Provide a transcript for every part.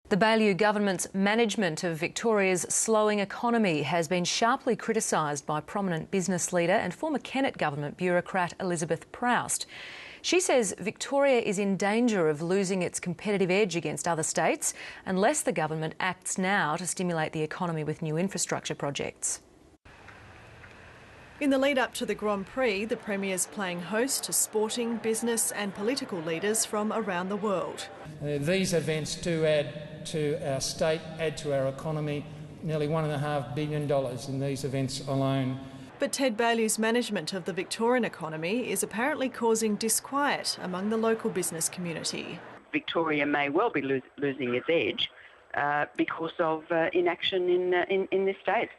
The Baillieu Government's management of Victoria's slowing economy has been sharply criticised by prominent business leader and former Kennett Government bureaucrat Elizabeth Proust. She says Victoria is in danger of losing its competitive edge against other states unless the government acts now to stimulate the economy with new infrastructure projects. In the lead up to the Grand Prix, the Premier's playing host to sporting, business and political leaders from around the world. These events do add to our state, add to our economy, nearly $1.5 billion in these events alone. But Ted Baillieu's management of the Victorian economy is apparently causing disquiet among the local business community. Victoria may well be losing its edge because of inaction in this state.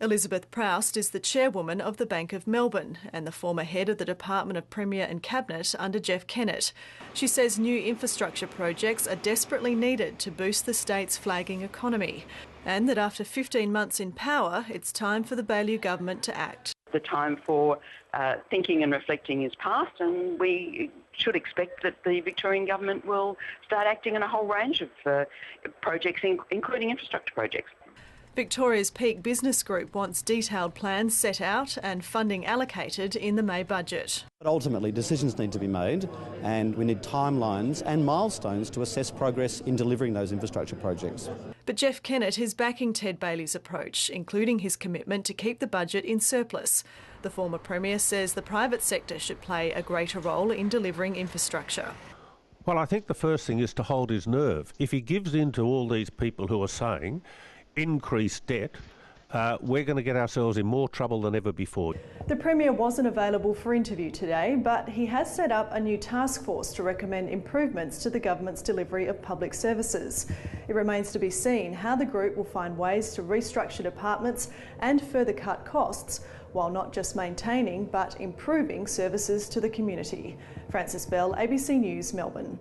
Elizabeth Proust is the chairwoman of the Bank of Melbourne and the former head of the Department of Premier and Cabinet under Jeff Kennett. She says new infrastructure projects are desperately needed to boost the state's flagging economy, and that after 15 months in power, it's time for the Baillieu Government to act. The time for thinking and reflecting is past, and we should expect that the Victorian Government will start acting on a whole range of projects, including infrastructure projects. Victoria's Peak Business Group wants detailed plans set out and funding allocated in the May budget. But ultimately, decisions need to be made, and we need timelines and milestones to assess progress in delivering those infrastructure projects. But Jeff Kennett is backing Ted Baillieu's approach, including his commitment to keep the budget in surplus. The former Premier says the private sector should play a greater role in delivering infrastructure. Well, I think the first thing is to hold his nerve. If he gives in to all these people who are saying increased debt, we're going to get ourselves in more trouble than ever before. The Premier wasn't available for interview today, but he has set up a new task force to recommend improvements to the government's delivery of public services. It remains to be seen how the group will find ways to restructure departments and further cut costs, while not just maintaining but improving services to the community. Frances Bell, ABC News, Melbourne.